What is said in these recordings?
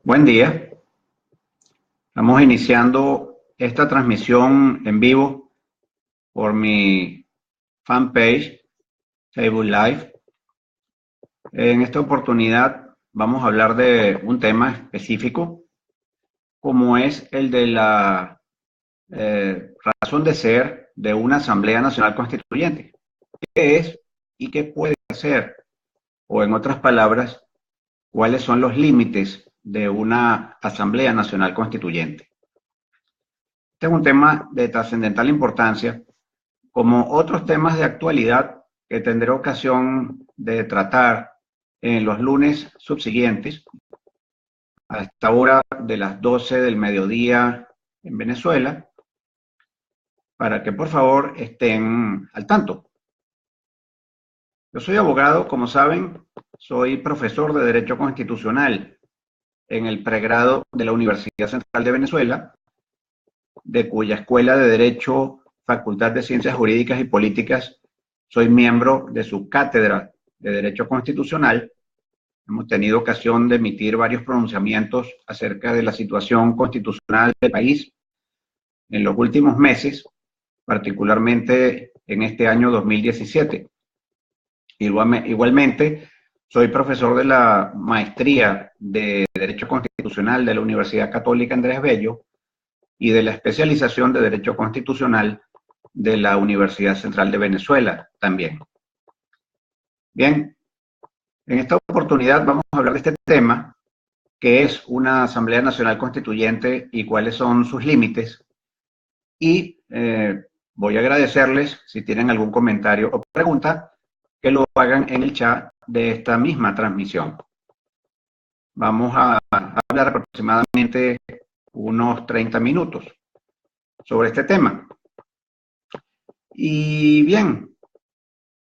Buen día. Estamos iniciando esta transmisión en vivo por mi fanpage, Facebook Live. En esta oportunidad vamos a hablar de un tema específico, como es el de la razón de ser de una Asamblea Nacional Constituyente. ¿Qué es y qué puede hacer? O en otras palabras, ¿cuáles son los límites de una Asamblea Nacional Constituyente? Este es un tema de trascendental importancia, como otros temas de actualidad que tendré ocasión de tratar en los lunes subsiguientes, a esta hora de las 12 del mediodía en Venezuela, para que por favor estén al tanto. Yo soy abogado, como saben, soy profesor de Derecho Constitucional en el pregrado de la Universidad Central de Venezuela, de cuya Escuela de Derecho, Facultad de Ciencias Jurídicas y Políticas, soy miembro de su cátedra de Derecho Constitucional. Hemos tenido ocasión de emitir varios pronunciamientos acerca de la situación constitucional del país en los últimos meses, particularmente en este año 2017. Igualmente, soy profesor de la Maestría de Derecho Constitucional de la Universidad Católica Andrés Bello y de la especialización de Derecho Constitucional de la Universidad Central de Venezuela también. Bien, en esta oportunidad vamos a hablar de este tema, que es una Asamblea Nacional Constituyente y cuáles son sus límites. Y voy a agradecerles si tienen algún comentario o pregunta, que lo hagan en el chat de esta misma transmisión. Vamos a hablar aproximadamente unos 30 minutos sobre este tema. Y bien,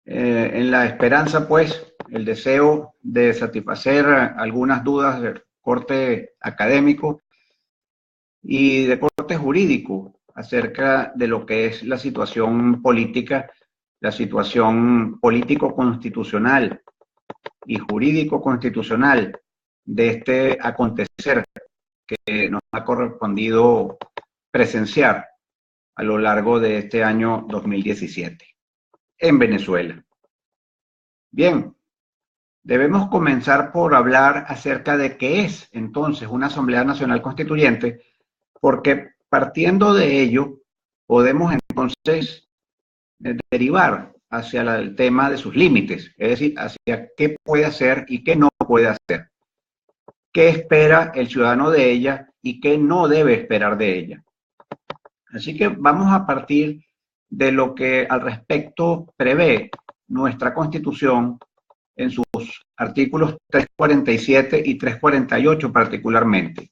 en la esperanza, pues, el deseo de satisfacer algunas dudas de corte académico y de corte jurídico acerca de lo que es la situación política, la situación político-constitucional y jurídico-constitucional de este acontecer que nos ha correspondido presenciar a lo largo de este año 2017 en Venezuela. Bien, debemos comenzar por hablar acerca de qué es entonces una Asamblea Nacional Constituyente, porque partiendo de ello podemos entonces derivar hacia el tema de sus límites, es decir, hacia qué puede hacer y qué no puede hacer, qué espera el ciudadano de ella y qué no debe esperar de ella. Así que vamos a partir de lo que al respecto prevé nuestra Constitución en sus artículos 347 y 348 particularmente.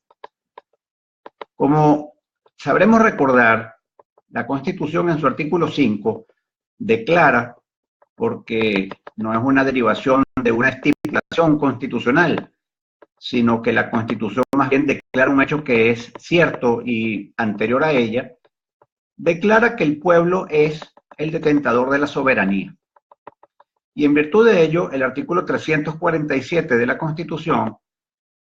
Como sabremos recordar, la Constitución en su artículo 5 declara, porque no es una derivación de una estipulación constitucional, sino que la Constitución más bien declara un hecho que es cierto y anterior a ella, declara que el pueblo es el detentador de la soberanía. Y en virtud de ello, el artículo 347 de la Constitución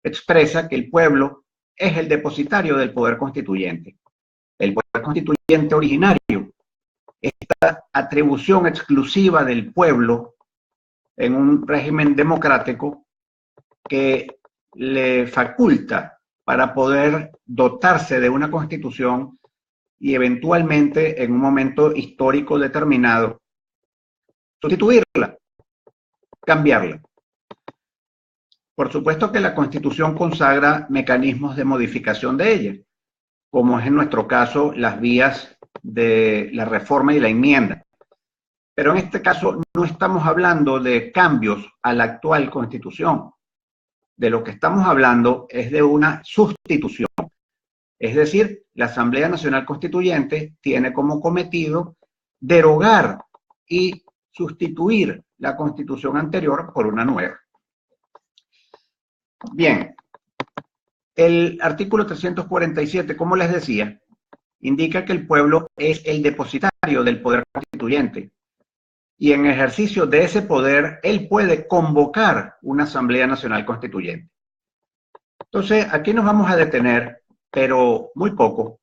expresa que el pueblo es el depositario del poder constituyente. El poder constituyente originario, esta atribución exclusiva del pueblo en un régimen democrático que le faculta para poder dotarse de una constitución y eventualmente en un momento histórico determinado sustituirla, cambiarla. Por supuesto que la Constitución consagra mecanismos de modificación de ella, como es en nuestro caso las vías de la reforma y la enmienda. Pero en este caso no estamos hablando de cambios a la actual Constitución. De lo que estamos hablando es de una sustitución. Es decir, la Asamblea Nacional Constituyente tiene como cometido derogar y sustituir la Constitución anterior por una nueva. Bien, el artículo 347, como les decía, indica que el pueblo es el depositario del poder constituyente y en ejercicio de ese poder él puede convocar una Asamblea Nacional Constituyente. Entonces, aquí nos vamos a detener, pero muy poco,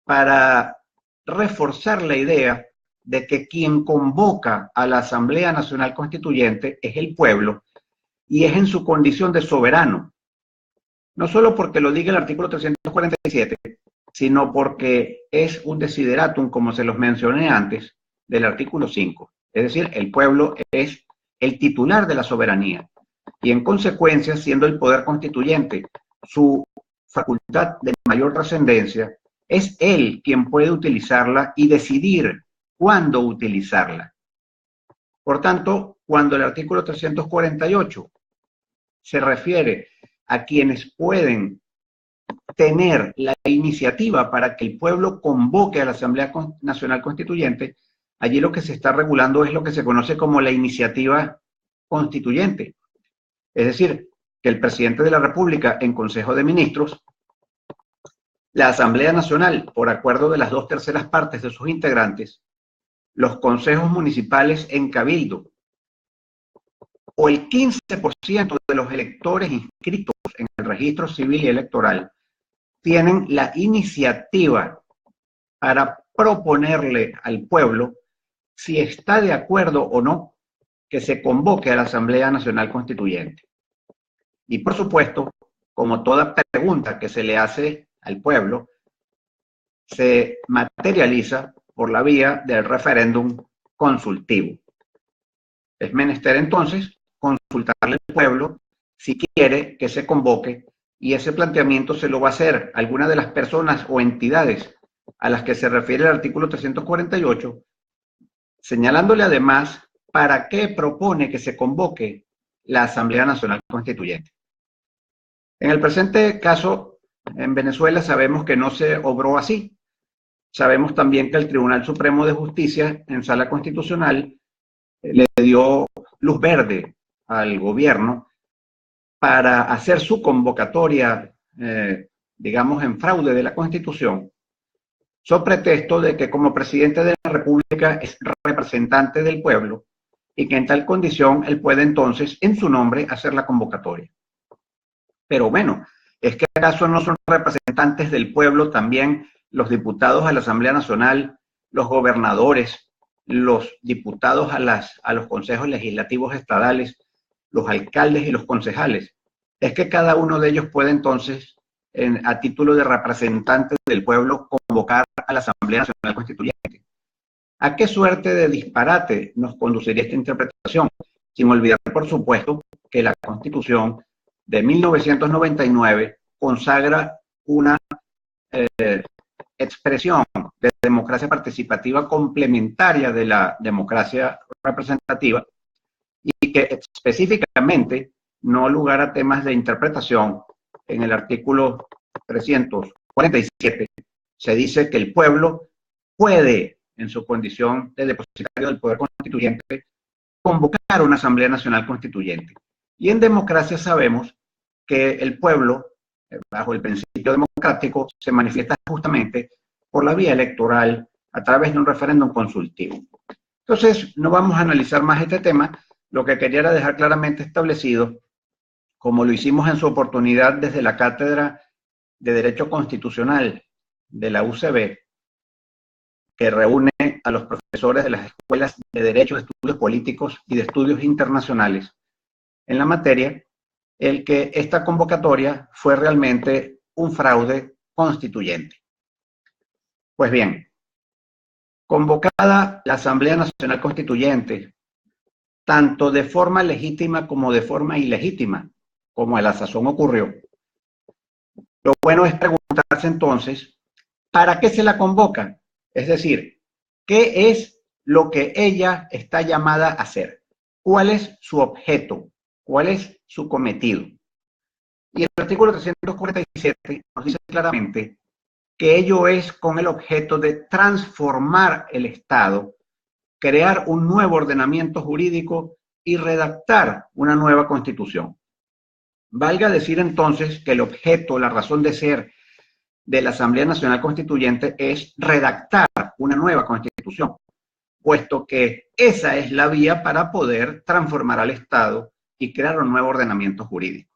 para reforzar la idea de que quien convoca a la Asamblea Nacional Constituyente es el pueblo y es en su condición de soberano. No solo porque lo diga el artículo 347, sino porque es un desideratum, como se los mencioné antes, del artículo 5. Es decir, el pueblo es el titular de la soberanía y en consecuencia, siendo el poder constituyente su facultad de mayor trascendencia, es él quien puede utilizarla y decidir cuándo utilizarla. Por tanto, cuando el artículo 348 se refiere a quienes pueden tener la iniciativa para que el pueblo convoque a la Asamblea Nacional Constituyente, allí lo que se está regulando es lo que se conoce como la iniciativa constituyente. Es decir, que el presidente de la República en Consejo de Ministros, la Asamblea Nacional, por acuerdo de las 2/3 partes de sus integrantes, los consejos municipales en cabildo, o el 15% de los electores inscritos en el registro civil y electoral, tienen la iniciativa para proponerle al pueblo si está de acuerdo o no que se convoque a la Asamblea Nacional Constituyente. Y por supuesto, como toda pregunta que se le hace al pueblo, se materializa por la vía del referéndum consultivo. Es menester entonces consultarle al pueblo si quiere que se convoque, y ese planteamiento se lo va a hacer alguna de las personas o entidades a las que se refiere el artículo 348, señalándole además para qué propone que se convoque la Asamblea Nacional Constituyente. En el presente caso, en Venezuela sabemos que no se obró así. Sabemos también que el Tribunal Supremo de Justicia en Sala Constitucional le dio luz verde al gobierno para hacer su convocatoria, digamos, en fraude de la Constitución, so pretexto de que como presidente de la República es representante del pueblo y que en tal condición él puede entonces, en su nombre, hacer la convocatoria. Pero bueno, ¿es que acaso no son representantes del pueblo también los diputados a la Asamblea Nacional, los gobernadores, los diputados a los consejos legislativos estadales, los alcaldes y los concejales? Es que cada uno de ellos puede entonces, a título de representante del pueblo, convocar a la Asamblea Nacional Constituyente. ¿A qué suerte de disparate nos conduciría esta interpretación? Sin olvidar, por supuesto, que la Constitución de 1999 consagra una expresión de democracia participativa complementaria de la democracia representativa y que específicamente, no lugar a temas de interpretación, en el artículo 347 se dice que el pueblo puede, en su condición de depositario del poder constituyente, convocar una Asamblea Nacional Constituyente. Y en democracia sabemos que el pueblo, bajo el principio democrático, se manifiesta justamente por la vía electoral a través de un referéndum consultivo. Entonces, no vamos a analizar más este tema. Lo que quería era dejar claramente establecido, como lo hicimos en su oportunidad desde la Cátedra de Derecho Constitucional de la UCB, que reúne a los profesores de las escuelas de Derecho, de Estudios Políticos y de Estudios Internacionales en la materia, el que esta convocatoria fue realmente un fraude constituyente. Pues bien, convocada la Asamblea Nacional Constituyente, tanto de forma legítima como de forma ilegítima, como a la sazón ocurrió, lo bueno es preguntarse entonces, ¿para qué se la convoca? Es decir, ¿qué es lo que ella está llamada a hacer? ¿Cuál es su objeto? ¿Cuál es su cometido? Y el artículo 347 nos dice claramente que ello es con el objeto de transformar el Estado, crear un nuevo ordenamiento jurídico y redactar una nueva constitución. Valga decir entonces que el objeto, la razón de ser de la Asamblea Nacional Constituyente es redactar una nueva constitución, puesto que esa es la vía para poder transformar al Estado y crear un nuevo ordenamiento jurídico.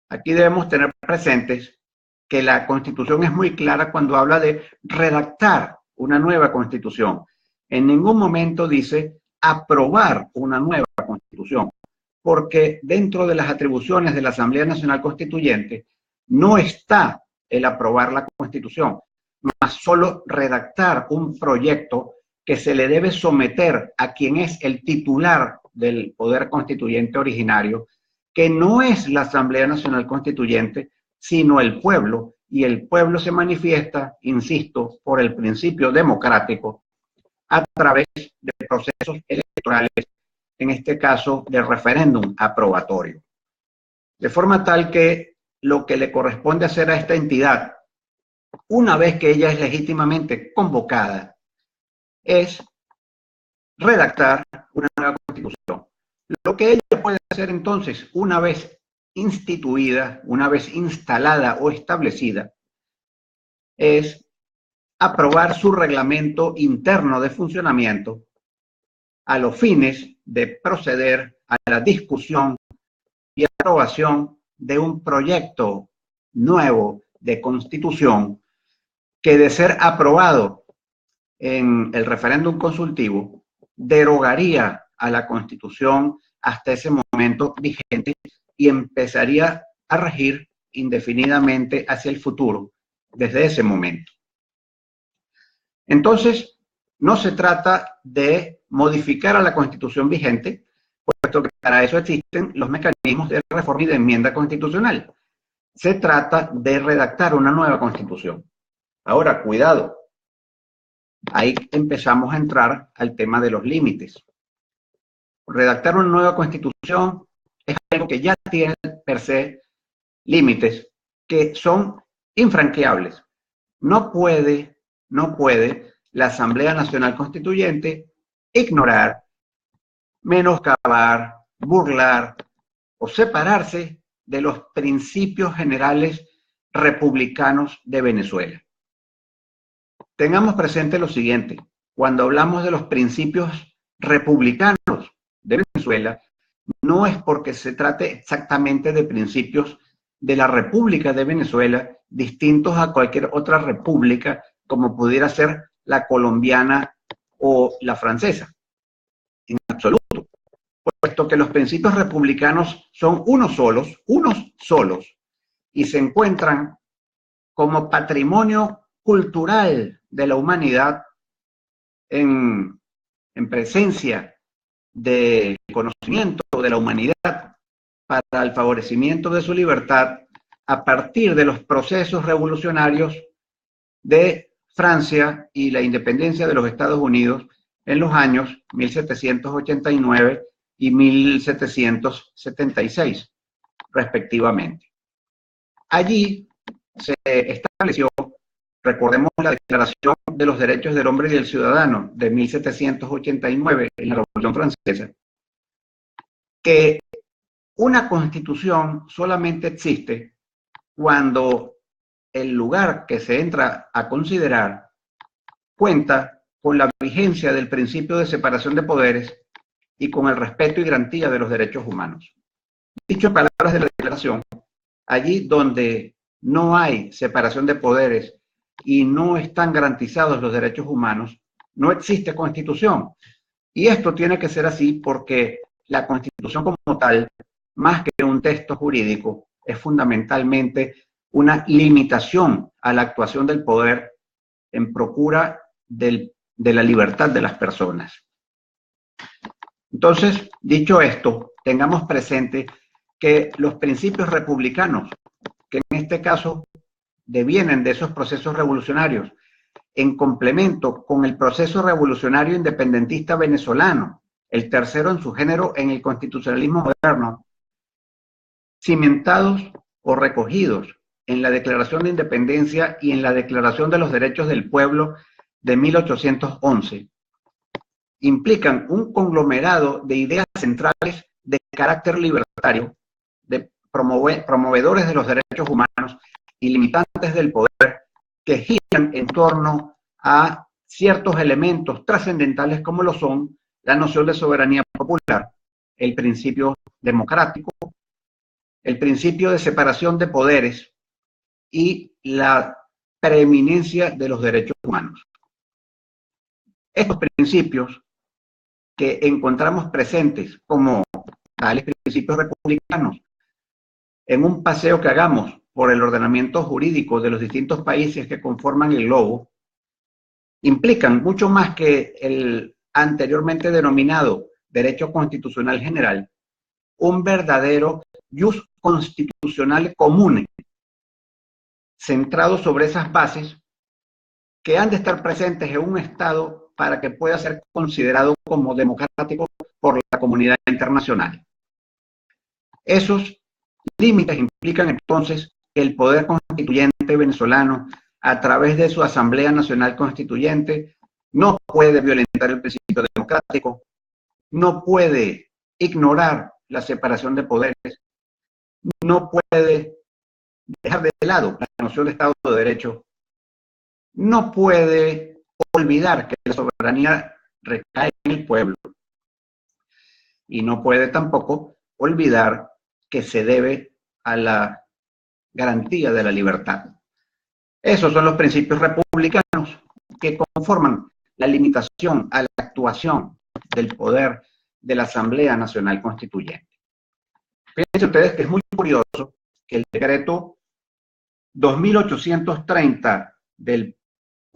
Aquí debemos tener presentes que la Constitución es muy clara cuando habla de redactar una nueva Constitución. En ningún momento dice aprobar una nueva Constitución, porque dentro de las atribuciones de la Asamblea Nacional Constituyente no está el aprobar la Constitución, más solo redactar un proyecto que se le debe someter a quien es el titular del poder constituyente originario, que no es la Asamblea Nacional Constituyente, sino el pueblo, y el pueblo se manifiesta, insisto, por el principio democrático, a través de procesos electorales, en este caso de referéndum aprobatorio. De forma tal que lo que le corresponde hacer a esta entidad, una vez que ella es legítimamente convocada, es redactar una nueva Constitución. Lo que ella puede hacer entonces, una vez instituida, una vez instalada o establecida, es aprobar su reglamento interno de funcionamiento a los fines de proceder a la discusión y aprobación de un proyecto nuevo de constitución que, de ser aprobado en el referéndum consultivo, derogaría a la Constitución hasta ese momento vigente y empezaría a regir indefinidamente hacia el futuro desde ese momento. Entonces, no se trata de modificar a la Constitución vigente, puesto que para eso existen los mecanismos de reforma y de enmienda constitucional. Se trata de redactar una nueva Constitución. Ahora, cuidado. Ahí empezamos a entrar al tema de los límites. Redactar una nueva Constitución es algo que ya tiene per se límites que son infranqueables. No puede la Asamblea Nacional Constituyente ignorar, menoscabar, burlar o separarse de los principios generales republicanos de Venezuela. Tengamos presente lo siguiente: cuando hablamos de los principios republicanos de Venezuela, no es porque se trate exactamente de principios de la República de Venezuela distintos a cualquier otra república, como pudiera ser la colombiana o la francesa. En absoluto. Puesto que los principios republicanos son unos solos, y se encuentran como patrimonio cultural de la humanidad en presencia de conocimiento de la humanidad para el favorecimiento de su libertad a partir de los procesos revolucionarios de Francia y la independencia de los Estados Unidos en los años 1789 y 1776, respectivamente. Allí se estableció, recordemos la Declaración de los Derechos del Hombre y del Ciudadano de 1789 en la Revolución Francesa, que una constitución solamente existe cuando el lugar que se entra a considerar cuenta con la vigencia del principio de separación de poderes y con el respeto y garantía de los derechos humanos. Dicho en palabras de la Declaración, allí donde no hay separación de poderes y no están garantizados los derechos humanos, no existe Constitución. Y esto tiene que ser así porque la Constitución como tal, más que un texto jurídico, es fundamentalmente una limitación a la actuación del poder en procura de la libertad de las personas. Entonces, dicho esto, tengamos presente que los principios republicanos, que en este caso devienen de esos procesos revolucionarios, en complemento con el proceso revolucionario independentista venezolano, el tercero en su género en el constitucionalismo moderno, cimentados o recogidos en la Declaración de Independencia y en la Declaración de los Derechos del Pueblo de 1811, implican un conglomerado de ideas centrales de carácter libertario, de promovedores de los derechos humanos y limitantes del poder, que giran en torno a ciertos elementos trascendentales como lo son la noción de soberanía popular, el principio democrático, el principio de separación de poderes y la preeminencia de los derechos humanos. Estos principios que encontramos presentes como tales principios republicanos en un paseo que hagamos por el ordenamiento jurídico de los distintos países que conforman el globo, implican mucho más que el anteriormente denominado derecho constitucional general, un verdadero jus constitucional común, centrado sobre esas bases que han de estar presentes en un Estado para que pueda ser considerado como democrático por la comunidad internacional. Esos límites implican entonces que el poder constituyente venezolano, a través de su Asamblea Nacional Constituyente, no puede violentar el principio democrático, no puede ignorar la separación de poderes, no puede dejar de lado la noción de Estado de Derecho, no puede olvidar que la soberanía recae en el pueblo y no puede tampoco olvidar que se debe a la garantía de la libertad. Esos son los principios republicanos que conforman la limitación a la actuación del poder de la Asamblea Nacional Constituyente. Fíjense ustedes que es muy curioso que el decreto 2830 del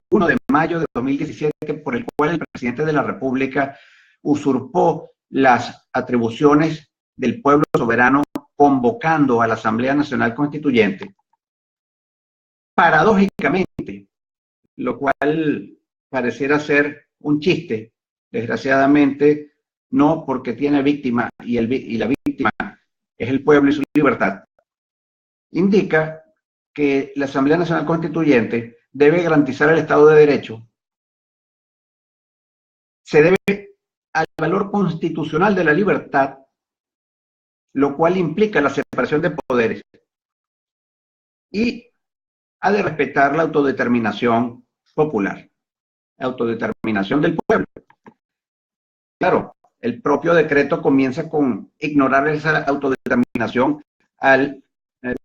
1 de mayo de 2017, por el cual el presidente de la República usurpó las atribuciones del pueblo soberano convocando a la Asamblea Nacional Constituyente, paradójicamente, lo cual pareciera ser un chiste, desgraciadamente no, porque tiene víctima y la víctima es el pueblo y su libertad, indica que la Asamblea Nacional Constituyente debe garantizar el Estado de Derecho, se debe al valor constitucional de la libertad, lo cual implica la separación de poderes, y ha de respetar la autodeterminación popular, la autodeterminación del pueblo. Claro, el propio decreto comienza con ignorar esa autodeterminación al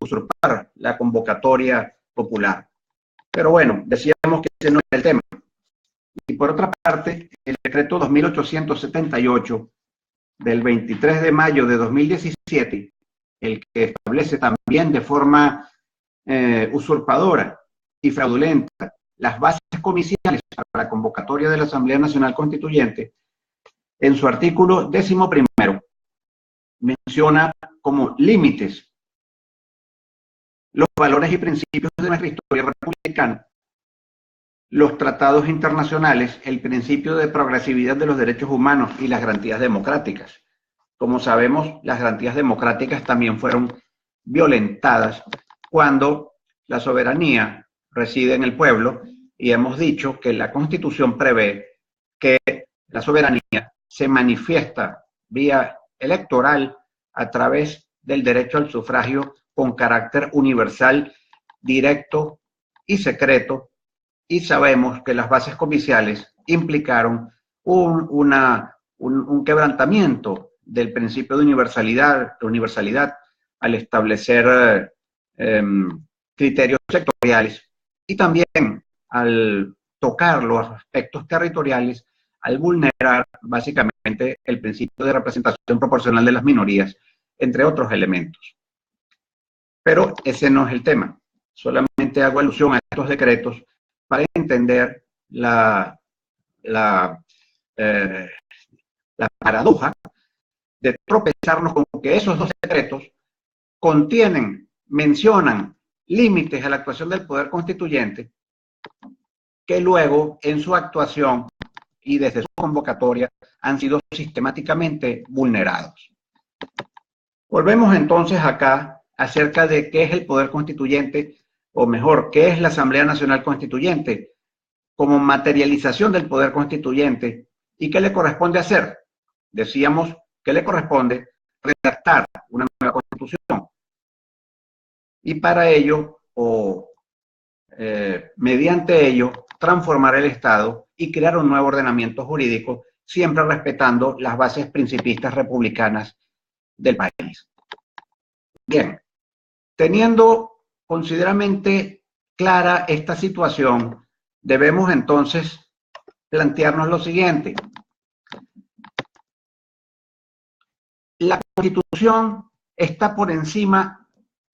usurpar la convocatoria popular. Pero bueno, decíamos que ese no es el tema. Y por otra parte, el decreto 2878 del 23 de mayo de 2017, el que establece también de forma usurpadora y fraudulenta las bases comiciales para la convocatoria de la Asamblea Nacional Constituyente, en su artículo 11º menciona como límites los valores y principios de nuestra historia republicana, los tratados internacionales, el principio de progresividad de los derechos humanos y las garantías democráticas. Como sabemos, las garantías democráticas también fueron violentadas cuando la soberanía reside en el pueblo, y hemos dicho que la Constitución prevé que la soberanía se manifiesta vía electoral a través del derecho al sufragio con carácter universal, directo y secreto, y sabemos que las bases comiciales implicaron un quebrantamiento del principio de universalidad al establecer criterios sectoriales, y también al tocar los aspectos territoriales, al vulnerar básicamente el principio de representación proporcional de las minorías, entre otros elementos. Pero ese no es el tema. Solamente hago alusión a estos decretos para entender la paradoja de tropezarnos con que esos dos decretos mencionan límites a la actuación del poder constituyente, que luego en su actuación y desde su convocatoria han sido sistemáticamente vulnerados. Volvemos entonces acá acerca de qué es el poder constituyente, o mejor, qué es la Asamblea Nacional Constituyente, como materialización del poder constituyente, y qué le corresponde hacer. Decíamos que le corresponde redactar una nueva constitución, y para ello, mediante ello, transformar el Estado y crear un nuevo ordenamiento jurídico, siempre respetando las bases principistas republicanas del país. Bien, teniendo considerablemente clara esta situación, debemos entonces plantearnos lo siguiente. La Constitución está por encima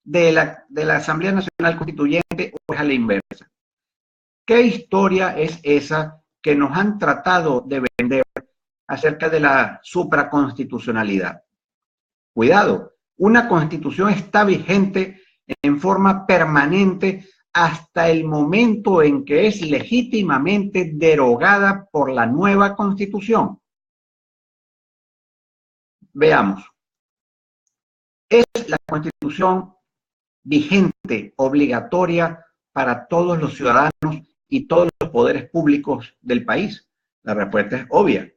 de la Asamblea Nacional Constituyente o es a la inversa. ¿Qué historia es esa que nos han tratado de vender acerca de la supraconstitucionalidad? Cuidado, una constitución está vigente en forma permanente hasta el momento en que es legítimamente derogada por la nueva constitución. Veamos. Es la constitución vigente, obligatoria para todos los ciudadanos y todos los poderes públicos del país. La respuesta es obvia.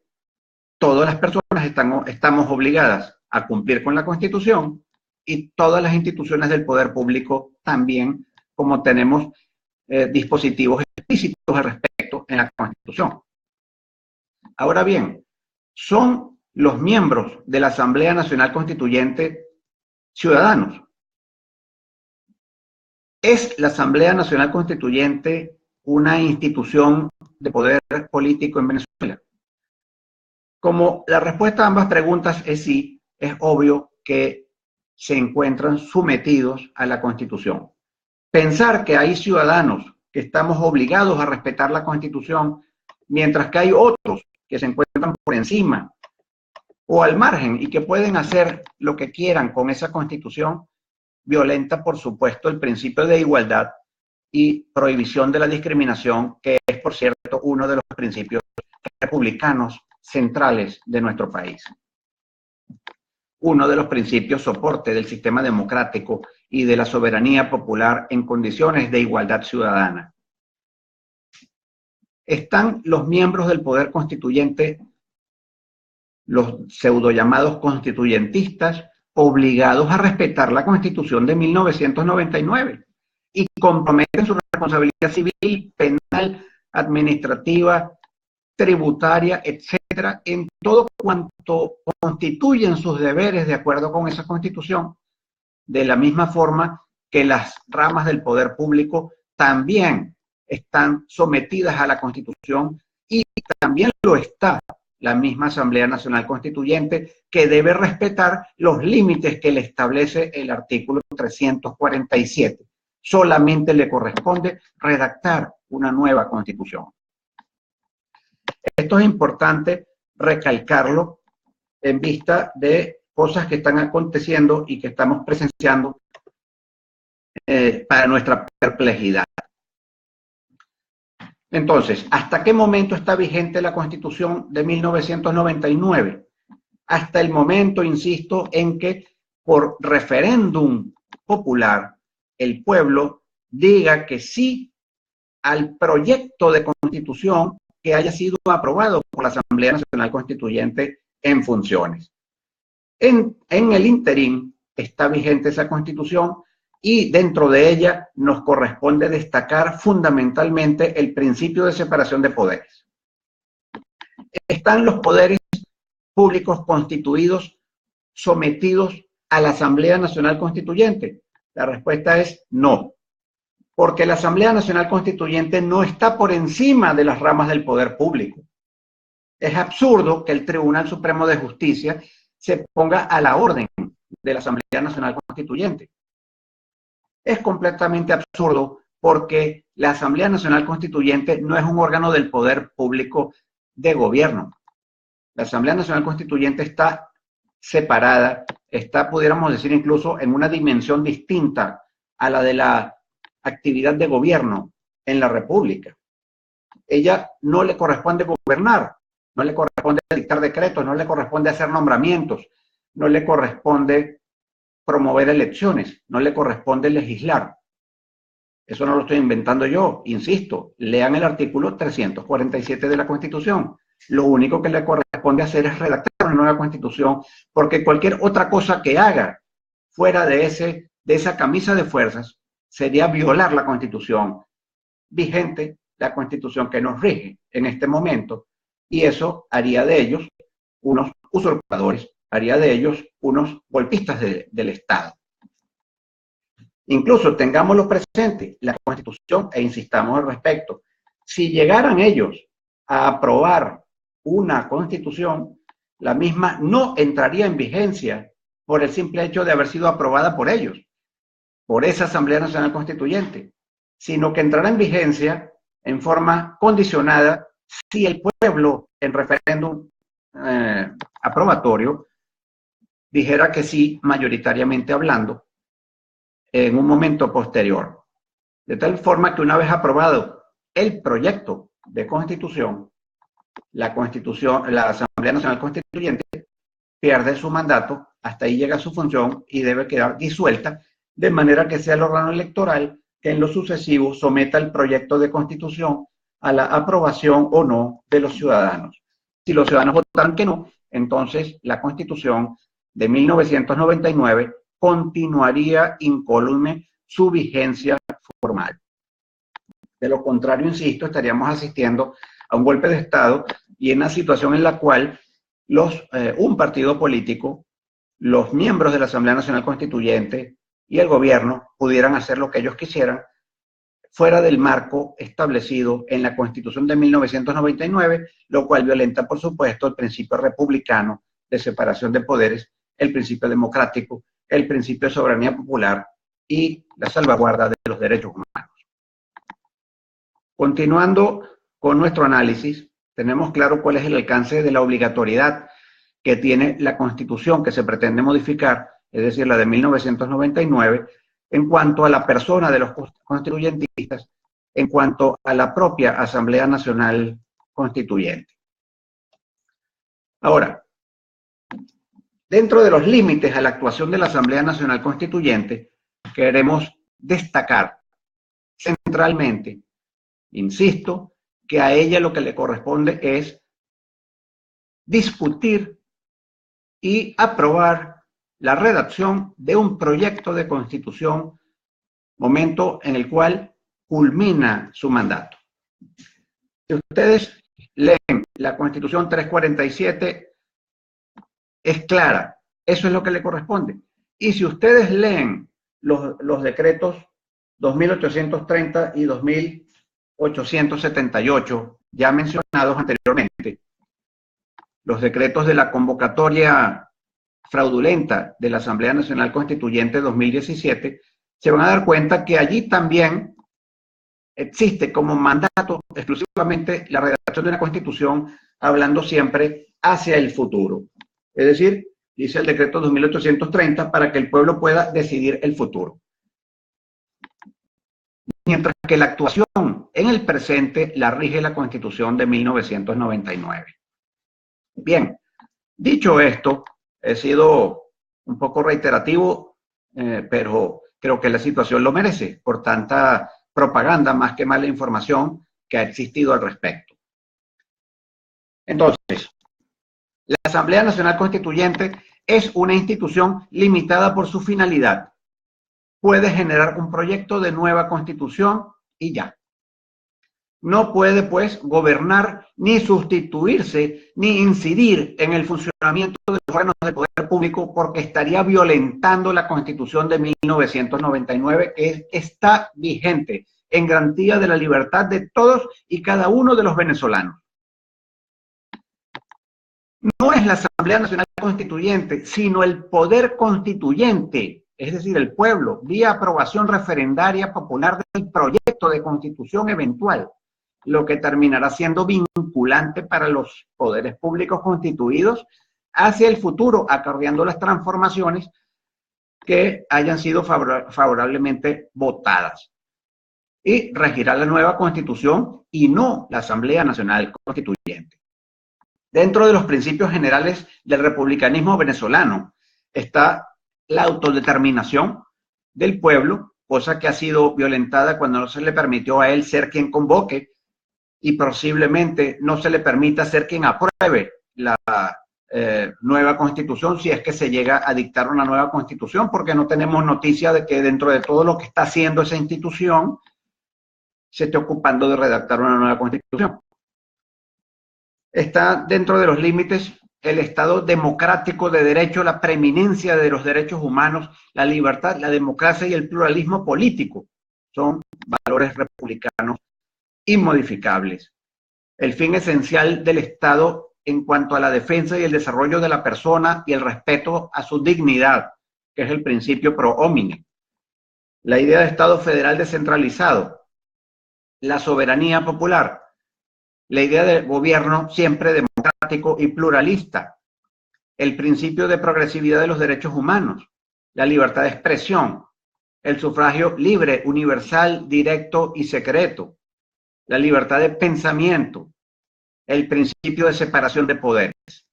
Todas las personas estamos obligadas a cumplir con la Constitución y todas las instituciones del poder público también, como tenemos dispositivos explícitos al respecto en la Constitución. Ahora bien, son los miembros de la Asamblea Nacional Constituyente ciudadanos. ¿Es la Asamblea Nacional Constituyente una institución de poder político en Venezuela? Como la respuesta a ambas preguntas es sí, es obvio que se encuentran sometidos a la Constitución. Pensar que hay ciudadanos que estamos obligados a respetar la Constitución, mientras que hay otros que se encuentran por encima o al margen y que pueden hacer lo que quieran con esa Constitución, violenta, por supuesto, el principio de igualdad y prohibición de la discriminación, que es, por cierto, uno de los principios republicanos centrales de nuestro país. Uno de los principios soporte del sistema democrático y de la soberanía popular en condiciones de igualdad ciudadana. Están los miembros del poder constituyente, los pseudo llamados constituyentistas, obligados a respetar la Constitución de 1999 y comprometen su responsabilidad civil, penal, administrativa, tributaria, etcétera, en todo cuanto constituyen sus deberes de acuerdo con esa Constitución, de la misma forma que las ramas del poder público también están sometidas a la Constitución y también lo está la misma Asamblea Nacional Constituyente, que debe respetar los límites que le establece el artículo 347. Solamente le corresponde redactar una nueva Constitución. Esto es importante recalcarlo en vista de cosas que están aconteciendo y que estamos presenciando para nuestra perplejidad. Entonces, ¿hasta qué momento está vigente la Constitución de 1999? Hasta el momento, insisto, en que por referéndum popular el pueblo diga que sí al proyecto de Constitución que haya sido aprobado por la Asamblea Nacional Constituyente en funciones. En el interín está vigente esa Constitución y dentro de ella nos corresponde destacar fundamentalmente el principio de separación de poderes. ¿Están los poderes públicos constituidos sometidos a la Asamblea Nacional Constituyente? La respuesta es no, porque la Asamblea Nacional Constituyente no está por encima de las ramas del poder público. Es absurdo que el Tribunal Supremo de Justicia se ponga a la orden de la Asamblea Nacional Constituyente. Es completamente absurdo porque la Asamblea Nacional Constituyente no es un órgano del poder público de gobierno. La Asamblea Nacional Constituyente está separada, está, pudiéramos decir, incluso en una dimensión distinta a la de la actividad de gobierno en la República. Ella no le corresponde gobernar, no le corresponde dictar decretos, no le corresponde hacer nombramientos, no le corresponde promover elecciones, no le corresponde legislar. Eso no lo estoy inventando yo, insisto, lean el artículo 347 de la Constitución. Lo único que le corresponde hacer es redactar una nueva Constitución, porque cualquier otra cosa que haga fuera de esa camisa de fuerzas sería violar la Constitución vigente, la Constitución que nos rige en este momento, y eso haría de ellos unos usurpadores, haría de ellos unos golpistas del Estado. Incluso tengámoslo presente, la Constitución, e insistamos al respecto, si llegaran ellos a aprobar una Constitución, la misma no entraría en vigencia por el simple hecho de haber sido aprobada por ellos, por esa Asamblea Nacional Constituyente, sino que entrará en vigencia en forma condicionada si el pueblo en referéndum aprobatorio dijera que sí, mayoritariamente hablando, en un momento posterior. De tal forma que una vez aprobado el proyecto de constitución, la Asamblea Nacional Constituyente pierde su mandato, hasta ahí llega su función y debe quedar disuelta, de manera que sea el órgano electoral que en lo sucesivo someta el proyecto de constitución a la aprobación o no de los ciudadanos. Si los ciudadanos votaron que no, entonces la Constitución de 1999 continuaría incólume su vigencia formal. De lo contrario, insisto, estaríamos asistiendo a un golpe de Estado y en una situación en la cual un partido político, los miembros de la Asamblea Nacional Constituyente y el gobierno pudieran hacer lo que ellos quisieran fuera del marco establecido en la Constitución de 1999, lo cual violenta, por supuesto, el principio republicano de separación de poderes, el principio democrático, el principio de soberanía popular y la salvaguarda de los derechos humanos. Continuando con nuestro análisis, tenemos claro cuál es el alcance de la obligatoriedad que tiene la Constitución que se pretende modificar, es decir, la de 1999, en cuanto a la persona de los constituyentistas, en cuanto a la propia Asamblea Nacional Constituyente. Ahora, dentro de los límites a la actuación de la Asamblea Nacional Constituyente, queremos destacar centralmente, insisto, que a ella lo que le corresponde es discutir y aprobar la redacción de un proyecto de constitución, momento en el cual culmina su mandato. Si ustedes leen la Constitución 347, es clara, eso es lo que le corresponde. Y si ustedes leen los decretos 2830 y 2878, ya mencionados anteriormente, los decretos de la convocatoria fraudulenta de la Asamblea Nacional Constituyente 2017, se van a dar cuenta que allí también existe como mandato exclusivamente la redacción de una constitución hablando siempre hacia el futuro. Es decir, dice el decreto 2830 para que el pueblo pueda decidir el futuro. Mientras que la actuación en el presente la rige la Constitución de 1999. Bien, dicho esto, he sido un poco reiterativo, pero creo que la situación lo merece por tanta propaganda más que mala información que ha existido al respecto. Entonces, la Asamblea Nacional Constituyente es una institución limitada por su finalidad. Puede generar un proyecto de nueva constitución y ya. No puede, pues, gobernar, ni sustituirse, ni incidir en el funcionamiento de los órganos de poder público porque estaría violentando la Constitución de 1999, que está vigente en garantía de la libertad de todos y cada uno de los venezolanos. No es la Asamblea Nacional Constituyente, sino el poder constituyente, es decir, el pueblo, vía aprobación referendaria popular del proyecto de constitución eventual, lo que terminará siendo vinculante para los poderes públicos constituidos hacia el futuro, acarreando las transformaciones que hayan sido favorablemente votadas. Y regirá la nueva Constitución y no la Asamblea Nacional Constituyente. Dentro de los principios generales del republicanismo venezolano está la autodeterminación del pueblo, cosa que ha sido violentada cuando no se le permitió a él ser quien convoque y posiblemente no se le permita ser quien apruebe la nueva constitución si es que se llega a dictar una nueva constitución, porque no tenemos noticia de que dentro de todo lo que está haciendo esa institución se esté ocupando de redactar una nueva constitución. Está dentro de los límites el Estado democrático de derecho, la preeminencia de los derechos humanos, la libertad, la democracia y el pluralismo político son valores republicanos inmodificables. El fin esencial del Estado en cuanto a la defensa y el desarrollo de la persona y el respeto a su dignidad, que es el principio pro homine. La idea de Estado federal descentralizado, la soberanía popular, la idea de gobierno siempre democrático y pluralista, el principio de progresividad de los derechos humanos, la libertad de expresión, el sufragio libre, universal, directo y secreto, la libertad de pensamiento, el principio de separación de poderes.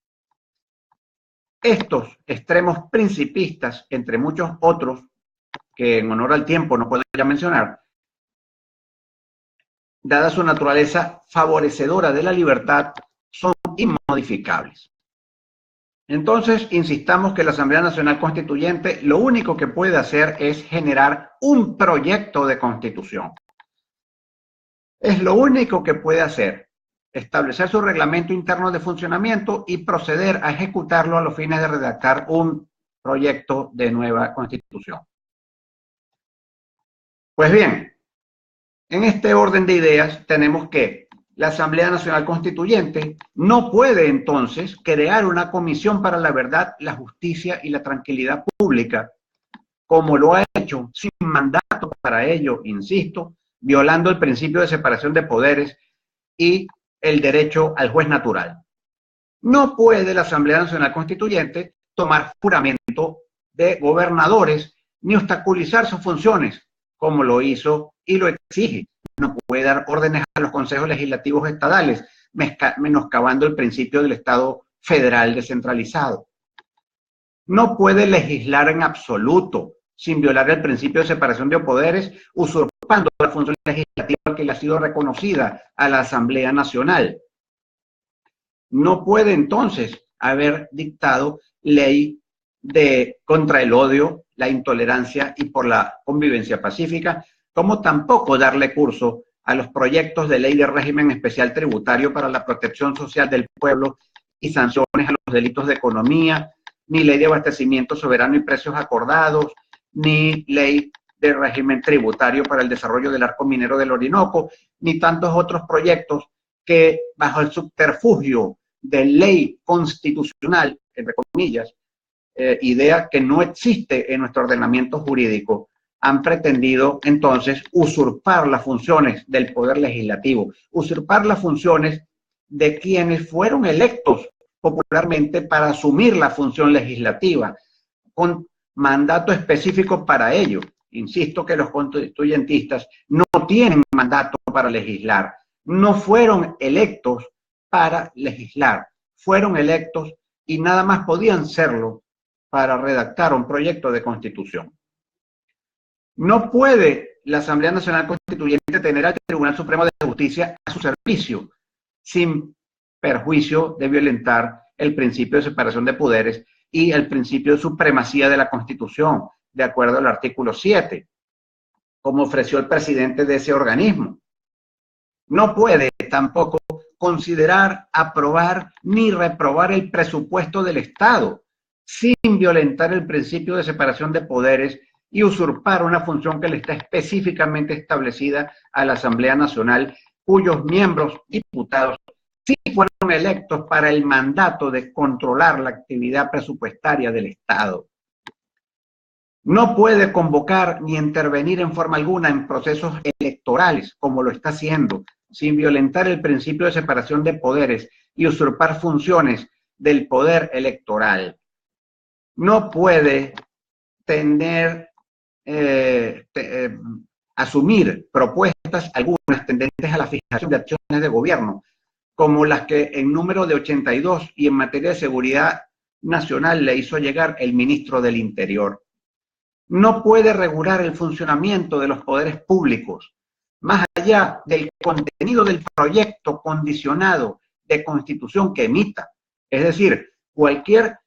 Estos extremos principistas, entre muchos otros, que en honor al tiempo no puedo ya mencionar, dada su naturaleza favorecedora de la libertad, son inmodificables. Entonces, insistamos que la Asamblea Nacional Constituyente lo único que puede hacer es generar un proyecto de constitución. Es lo único que puede hacer, establecer su reglamento interno de funcionamiento y proceder a ejecutarlo a los fines de redactar un proyecto de nueva constitución. Pues bien, en este orden de ideas tenemos que la Asamblea Nacional Constituyente no puede entonces crear una comisión para la verdad, la justicia y la tranquilidad pública, como lo ha hecho sin mandato para ello, insisto, violando el principio de separación de poderes y el derecho al juez natural. No puede la Asamblea Nacional Constituyente tomar juramento de gobernadores ni obstaculizar sus funciones, como lo hizo y lo exige. No puede dar órdenes a los consejos legislativos estadales, menoscabando el principio del Estado federal descentralizado. No puede legislar en absoluto, sin violar el principio de separación de poderes, usurpando la función legislativa que le ha sido reconocida a la Asamblea Nacional. No puede entonces haber dictado ley contra el odio, la intolerancia y por la convivencia pacífica, como tampoco darle curso a los proyectos de ley de régimen especial tributario para la protección social del pueblo y sanciones a los delitos de economía, ni ley de abastecimiento soberano y precios acordados, ni ley de régimen tributario para el desarrollo del arco minero del Orinoco, ni tantos otros proyectos que, bajo el subterfugio de ley constitucional, entre comillas, idea que no existe en nuestro ordenamiento jurídico, han pretendido entonces usurpar las funciones del poder legislativo, usurpar las funciones de quienes fueron electos popularmente para asumir la función legislativa, con mandato específico para ello. Insisto que los constituyentistas no tienen mandato para legislar, no fueron electos para legislar, fueron electos y nada más podían serlo para redactar un proyecto de constitución. No puede la Asamblea Nacional Constituyente tener al Tribunal Supremo de Justicia a su servicio, sin perjuicio de violentar el principio de separación de poderes y el principio de supremacía de la Constitución, de acuerdo al artículo 7, como ofreció el presidente de ese organismo. No puede tampoco considerar, aprobar ni reprobar el presupuesto del Estado, sin violentar el principio de separación de poderes y usurpar una función que le está específicamente establecida a la Asamblea Nacional, cuyos miembros diputados sí fueron electos para el mandato de controlar la actividad presupuestaria del Estado. No puede convocar ni intervenir en forma alguna en procesos electorales, como lo está haciendo, sin violentar el principio de separación de poderes y usurpar funciones del poder electoral. No puede asumir propuestas algunas tendentes a la fijación de acciones de gobierno, como las que en número de 82 y en materia de seguridad nacional le hizo llegar el ministro del Interior. No puede regular el funcionamiento de los poderes públicos, más allá del contenido del proyecto condicionado de constitución que emita. Es decir, cualquier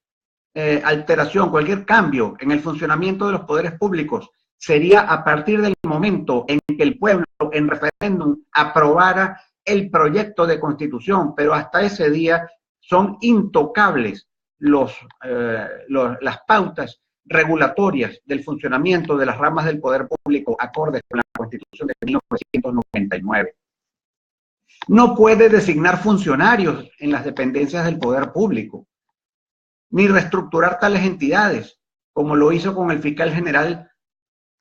alteración, cualquier cambio en el funcionamiento de los poderes públicos sería a partir del momento en que el pueblo en referéndum aprobara el proyecto de constitución, pero hasta ese día son intocables las pautas regulatorias del funcionamiento de las ramas del poder público acordes con la Constitución de 1999. No puede designar funcionarios en las dependencias del poder público, ni reestructurar tales entidades, como lo hizo con el fiscal general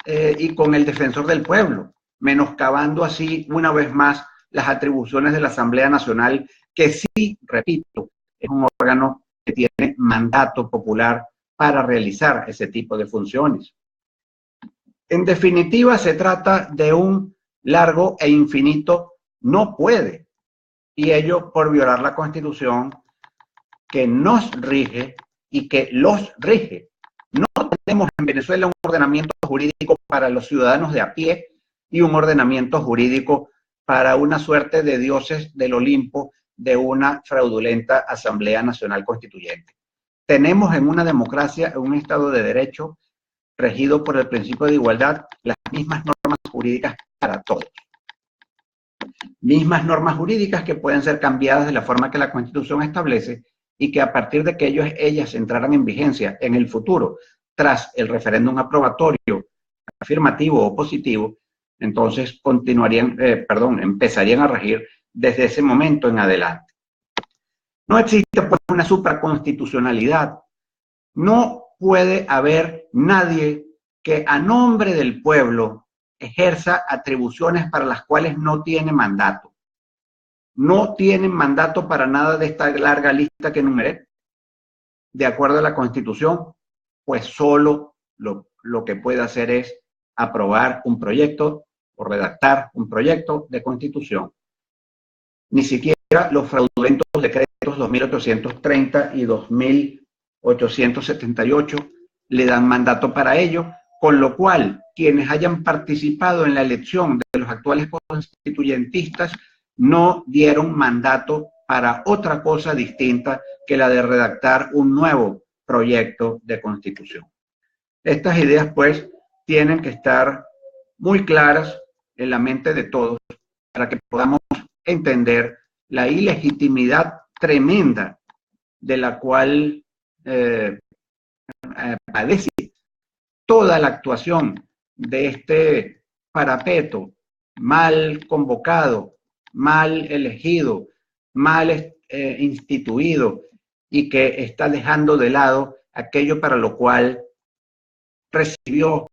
y con el defensor del pueblo, menoscabando así una vez más las atribuciones de la Asamblea Nacional, que sí, repito, es un órgano que tiene mandato popular para realizar ese tipo de funciones. En definitiva, se trata de un largo e infinito no puede, y ello por violar la Constitución que nos rige y que los rige. No tenemos en Venezuela un ordenamiento jurídico para los ciudadanos de a pie y un ordenamiento jurídico para una suerte de dioses del Olimpo de una fraudulenta Asamblea Nacional Constituyente. Tenemos en una democracia, en un Estado de Derecho, regido por el principio de igualdad, las mismas normas jurídicas para todos. Mismas normas jurídicas que pueden ser cambiadas de la forma que la Constitución establece y que a partir de que ellas entraran en vigencia en el futuro, tras el referéndum aprobatorio, afirmativo o positivo, entonces empezarían a regir desde ese momento en adelante. No existe pues una supraconstitucionalidad. No puede haber nadie que a nombre del pueblo ejerza atribuciones para las cuales no tiene mandato. No tienen mandato para nada de esta larga lista que enumeré. De acuerdo a la Constitución, pues solo lo que puede hacer es aprobar un proyecto o redactar un proyecto de Constitución. Ni siquiera los fraudulentos decretos 2830 y 2878 le dan mandato para ello, con lo cual quienes hayan participado en la elección de los actuales constituyentistas no dieron mandato para otra cosa distinta que la de redactar un nuevo proyecto de Constitución. Estas ideas, pues, tienen que estar muy claras en la mente de todos para que podamos entender la ilegitimidad tremenda de la cual padece toda la actuación de este parapeto mal convocado, mal elegido, mal instituido y que está dejando de lado aquello para lo cual recibió,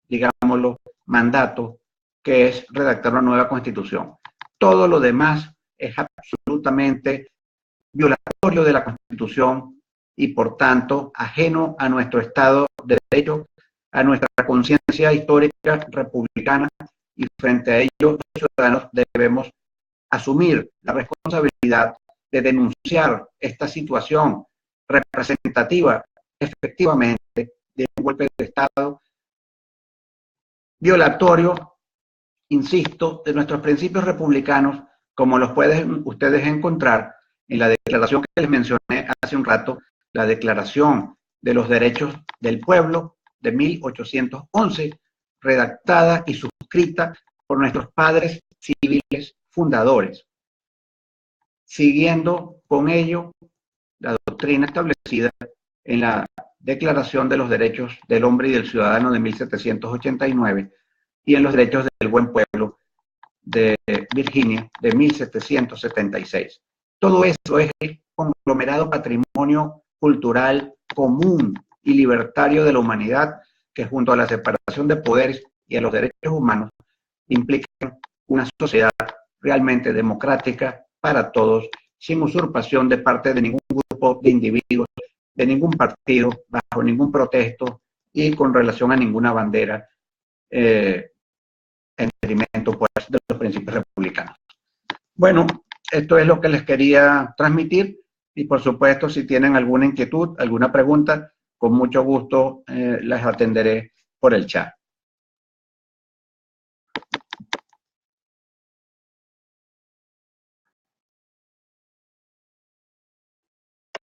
digámoslo, mandato, que es redactar una nueva Constitución. Todo lo demás es absolutamente violatorio de la Constitución y, por tanto, ajeno a nuestro Estado de Derecho, a nuestra conciencia histórica republicana, y frente a ello, los ciudadanos debemos asumir la responsabilidad de denunciar esta situación representativa, efectivamente, de un golpe de Estado violatorio, insisto, de nuestros principios republicanos, como los pueden ustedes encontrar en la declaración que les mencioné hace un rato, la Declaración de los Derechos del Pueblo de 1811, redactada y suscrita por nuestros padres civiles fundadores, siguiendo con ello la doctrina establecida en la Declaración de los Derechos del Hombre y del Ciudadano de 1789 y en los Derechos del Buen Pueblo de Virginia de 1776. Todo eso es el conglomerado patrimonio cultural común y libertario de la humanidad que, junto a la separación de poderes y a los derechos humanos, implican una sociedad realmente democrática para todos, sin usurpación de parte de ningún grupo de individuos, de ningún partido, bajo ningún pretexto y con relación a ninguna bandera, en detrimento pues, de los principios republicanos. Bueno, esto es lo que les quería transmitir y, por supuesto, si tienen alguna inquietud, alguna pregunta, con mucho gusto las atenderé por el chat.